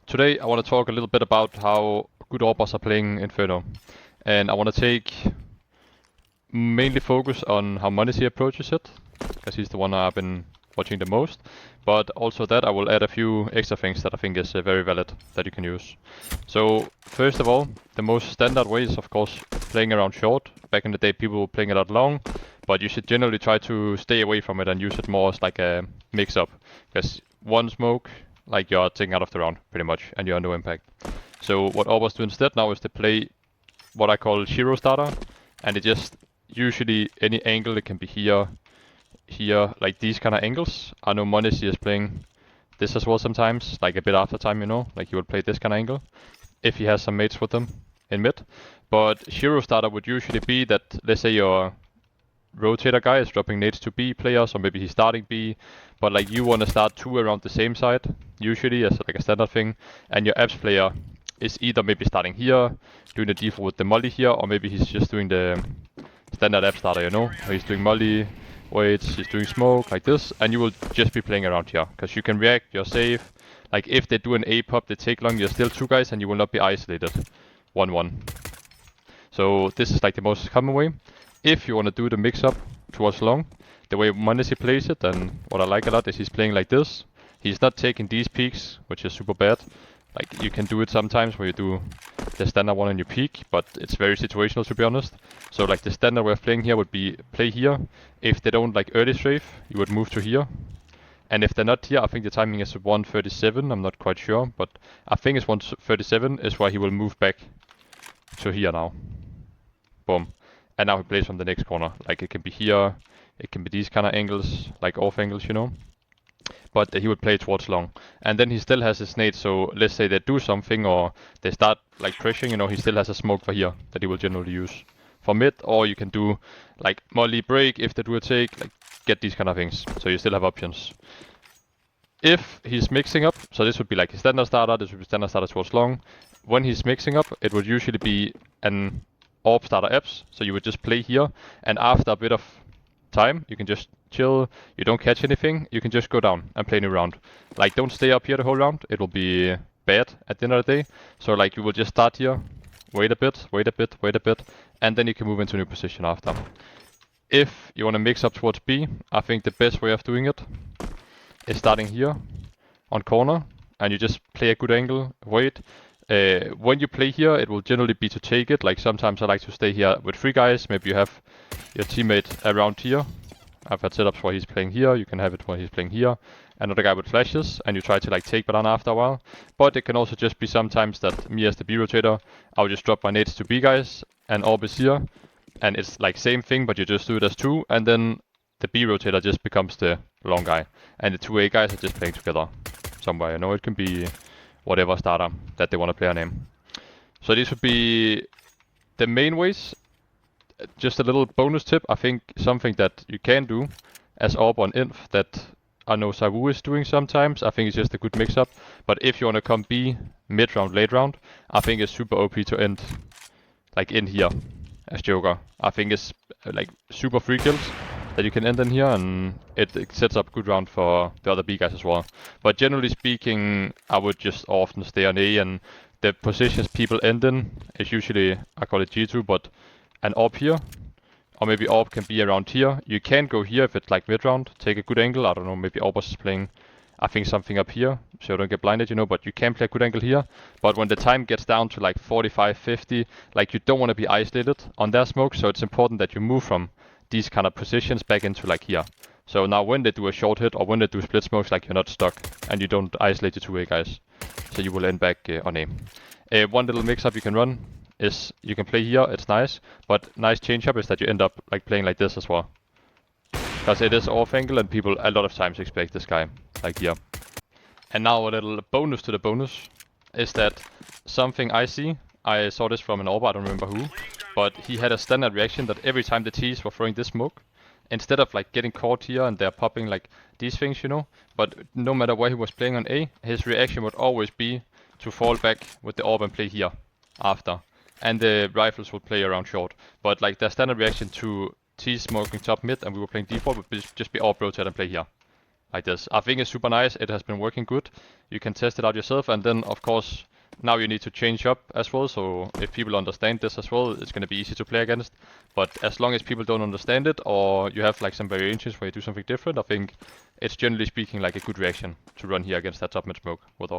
Today I want to talk a little bit about how good AWPers are playing Inferno. And I want to mainly focus on how m0nesy approaches it, because he's the one I've been watching the most. But also that I will add a few extra things that I think is very valid that you can use. So first of all, the most standard way is of course playing around short. Back in the day people were playing it out long, but you should generally try to stay away from it and use it more as like a mix-up. Because one smoke, like you're taking out of the round pretty much, and you're no impact. So what AWPers do instead now is to play what I call zero starter, and it just usually any angle. It can be here, like these kind of angles. I know m0nesy is playing this as well sometimes, like a bit after time, you know, like he would play this kind of angle if he has some mates with him in mid. But zero starter would usually be that, let's say your rotator guy is dropping nades to B players, or maybe he's starting B, but like you want to start two around the same side, usually as like a standard thing, and your apps player is either maybe starting here, doing the default with the molly here, or maybe he's just doing the standard app starter, you know, where he's doing molly, waits, he's doing smoke, like this, and you will just be playing around here, because you can react, you're safe. Like if they do an A pop, they take long, you're still two guys, and you will not be isolated 1-1. So this is like the most common way. If you want to do the mix-up towards long, the way m0nesy plays it, and what I like a lot is he's playing like this. He's not taking these peaks, which is super bad. Like you can do it sometimes where you do the standard one on your peak, but it's very situational to be honest. So like the standard way of playing here would be play here. If they don't like early strafe, you would move to here. And if they're not here, I think the timing is 137, I'm not quite sure, but I think it's 137 is where he will move back to here now. Boom. And now he plays from the next corner. Like it can be here, it can be these kind of angles, like off angles, you know. But he would play towards long. And then he still has his nade, so let's say they do something or they start like pressuring, you know, he still has a smoke for here that he will generally use for mid, or you can do like molly break if they do a take, like get these kind of things. So you still have options. If he's mixing up, so this would be like a standard starter, this would be standard starter towards long. When he's mixing up, it would usually be an AWP starter apps, so you would just play here, and after a bit of time, you can just chill, you don't catch anything, you can just go down and play a new round. Like don't stay up here the whole round, it will be bad at the end of the day. So like you will just start here, wait a bit, wait a bit, wait a bit, and then you can move into a new position after. If you want to mix up towards B, I think the best way of doing it is starting here on corner, and you just play a good angle, wait. When you play here, it will generally be to take it. Like sometimes I like to stay here with three guys. Maybe you have your teammate around here. I've had setups where he's playing here. You can have it where he's playing here. Another guy with flashes, and you try to like take banana after a while. But it can also just be sometimes that me as the B rotator, I'll just drop my nades to B guys and AWP is here, and it's like same thing, but you just do it as two, and then the B rotator just becomes the long guy, and the two A guys are just playing together somewhere. You know, it can be whatever starter that they want to play on aim. So these would be the main ways. Just a little bonus tip, I think something that you can do as AWP on Inf that I know Savu is doing sometimes, I think it's just a good mix-up. But if you want to come B mid-round, late round, I think it's super OP to end like in here as Joker. I think it's like super free kills that you can end in here, and it sets up a good round for the other B guys as well. But generally speaking, I would just often stay on A, and the positions people end in is usually, I call it G2, but an AWP here, or maybe AWP can be around here. You can go here if it's like mid-round, take a good angle, I don't know, maybe AWP is playing, I think something up here, so you don't get blinded, you know, but you can play a good angle here. But when the time gets down to like 45, 50, like you don't want to be isolated on their smoke, so it's important that you move from these kind of positions back into like here. So now when they do a short hit or when they do split smokes, like you're not stuck and you don't isolate your two-way guys. So you will end back on aim. One little mix-up you can run is you can play here, it's nice, but nice change-up is that you end up like playing like this as well. Because it is off angle and people a lot of times expect this guy like here. And now a little bonus to the bonus is that something I see, I saw this from an AWP, I don't remember who, but he had a standard reaction that every time the T's were throwing this smoke, instead of like getting caught here and they're popping like these things, you know, but no matter where he was playing on A, his reaction would always be to fall back with the AWP and play here after. And the rifles would play around short. But like their standard reaction to T smoking top mid and we were playing default would just be AWP rotate and play here. like this. I think it's super nice. It has been working good. You can test it out yourself, and then of course now you need to change up as well. So if people understand this as well, it's gonna be easy to play against. But as long as people don't understand it, or you have like some variations where you do something different, I think it's generally speaking like a good reaction to run here against that top mid smoke with AWP.